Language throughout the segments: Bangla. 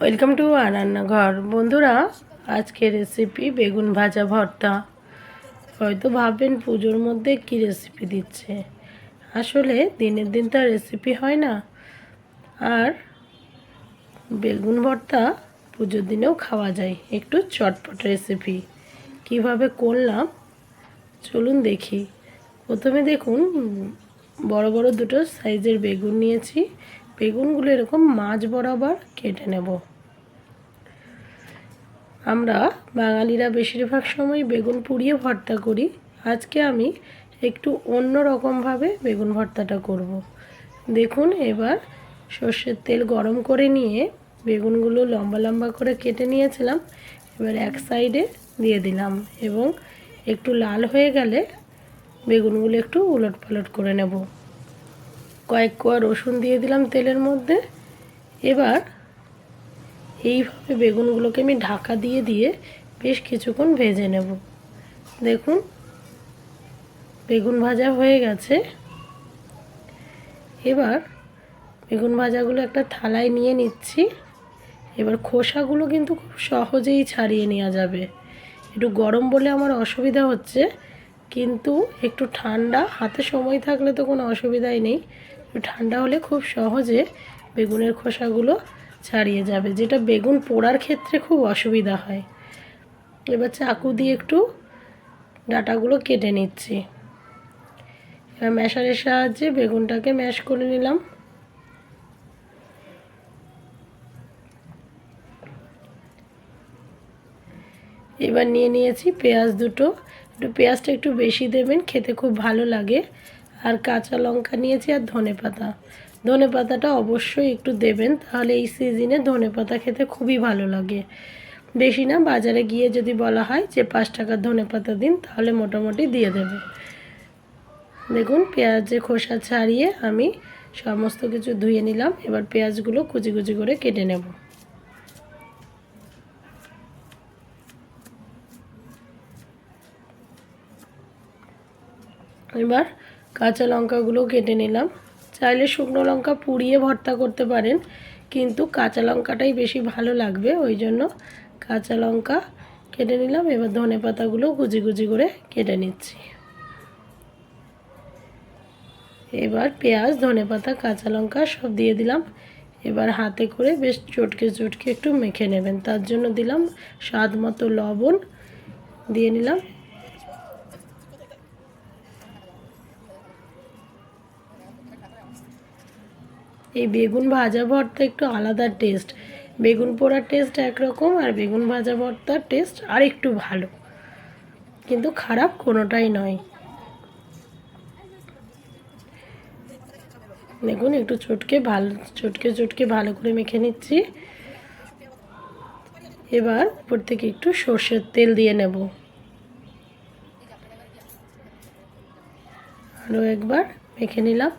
ওয়েলকাম টু আর রান্নাঘর। বন্ধুরা, আজকে রেসিপি বেগুন ভাজা ভর্তা। হয়তো ভাববেন পুজোর মধ্যে কি রেসিপি দিচ্ছে। আসলে দিনের দিন তো রেসিপি হয় না। আর বেগুন ভর্তা পুজোর দিনেও খাওয়া যায়, একটু চটপট রেসিপি। কিভাবে করলাম চলুন দেখি। প্রথমে দেখুন, বড় বড় দুটো সাইজের বেগুন নিয়েছি। বেগুনগুলো এরকম মাঝ বরাবর কেটে নেব। আমরা বাঙালিরা বেশিরভাগ সময় বেগুন পুড়িয়ে ভর্তা করি। আজকে আমি একটু অন্য রকমভাবে বেগুন ভর্তাটা করব। দেখুন, এবার সর্ষের তেল গরম করে নিয়ে বেগুনগুলো লম্বা লম্বা করে কেটে নিয়েছিলাম। এবার এক সাইডে দিয়ে দিলাম এবং একটু লাল হয়ে গেলে বেগুনগুলো একটু উলট পালট করে নেব। কয়েক কোয়া রসুন দিয়ে দিলাম তেলের মধ্যে। এবার এইভাবে বেগুনগুলোকে আমি ঢাকা দিয়ে দিয়ে বেশ কিছুক্ষণ ভেজে নেব। দেখুন, বেগুন ভাজা হয়ে গেছে। এবার বেগুন ভাজাগুলো একটা থালায় নিয়ে নিচ্ছি। এবার খোসাগুলো কিন্তু খুব সহজেই ছাড়িয়ে নেওয়া যাবে। একটু গরম বলে আমার অসুবিধা হচ্ছে, কিন্তু একটু ঠান্ডা, হাতে সময় থাকলে তো কোনো অসুবিধাই নেই। একটু ঠান্ডা হলে খুব সহজে বেগুনের খোসাগুলো ছাড়িয়ে যাবে, যেটা বেগুন পোড়ার ক্ষেত্রে খুব অসুবিধা হয়। এবার চাকু দিয়ে একটু ডাঁটাগুলো কেটে নিচ্ছি। এবার ম্যাশারের সাহায্যে বেগুনটাকে ম্যাশ করে নিলাম। এবার নিয়ে নিয়েছি পেঁয়াজ দুটো। পেঁয়াজটা একটু বেশি দেবেন, খেতে খুব ভালো লাগে। আর কাঁচা লঙ্কা নিয়েছি আর ধনেপাতা। ধনেপাতাটা অবশ্যই একটু দেবেন, তাহলে এই সিজনে ধনেপাতা খেতে খুবই ভালো লাগে। বেশি না, বাজারে গিয়ে যদি বলা হয় যে 5 টাকার ধনেপাতা দিন, তাহলে মোটামুটি দিয়ে দেবে। দেখুন, পেঁয়াজের খোসা ছাড়িয়ে আমি সমস্ত কিছু ধুয়ে নিলাম। এবার পেঁয়াজগুলো কুচি কুচি করে কেটে নেব। এবার কাঁচা লঙ্কাগুলো কেটে নিলাম। চাইলে শুকনো লঙ্কা পুড়িয়ে ভর্তা করতে পারেন, কিন্তু কাঁচা লঙ্কাটাই বেশি ভালো লাগবে, ওই জন্য কাঁচা লঙ্কা কেটে নিলাম। এবার ধনেপাতাগুলো কুচি কুচি করে কেটে নিচ্ছি। এবার পেঁয়াজ, ধনেপাতা, কাঁচা লঙ্কা সব দিয়ে দিলাম। এবার হাতে করে বেশ চটকে চটকে একটু মেখে নেবেন। তার জন্য দিলাম স্বাদ মতো লবণ, দিয়ে নিলাম। এই বেগুন ভাজা ভর্তা একটু আলাদা টেস্ট। বেগুন পোড়ার টেস্ট একরকম, আর বেগুন ভাজা ভর্তার টেস্ট আর একটু ভালো, কিন্তু খারাপ কোনোটাই নয়। দেখুন, একটু চটকে চটকে ভালো করে মেখে নিচ্ছি। এবার উপর থেকে একটু সর্ষের তেল দিয়ে নেব। আরও একবার মেখে নিলাম।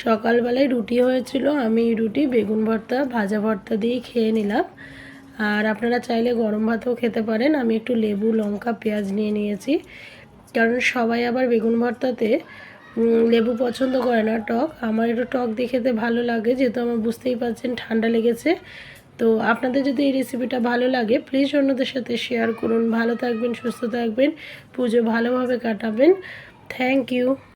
সকালবেলায় রুটি হয়েছিল, আমি রুটি বেগুন ভর্তা ভাজা ভর্তা দিয়েই খেয়ে নিলাম। আর আপনারা চাইলে গরম ভাতও খেতে পারেন। আমি একটু লেবু, লঙ্কা, পেঁয়াজ নিয়ে নিয়েছি, কারণ সবাই আবার বেগুন ভর্তাতে লেবু পছন্দ করে না, টক। আমার একটু টক দিয়ে খেতে ভালো লাগে, যেহেতু আমার বুঝতেই পারছেন ঠান্ডা লেগেছে। তো আপনাদের যদি এই রেসিপিটা ভালো লাগে, প্লিজ অন্যদের সাথে শেয়ার করুন। ভালো থাকবেন, সুস্থ থাকবেন, পুজো ভালোভাবে কাটাবেন। Thank you.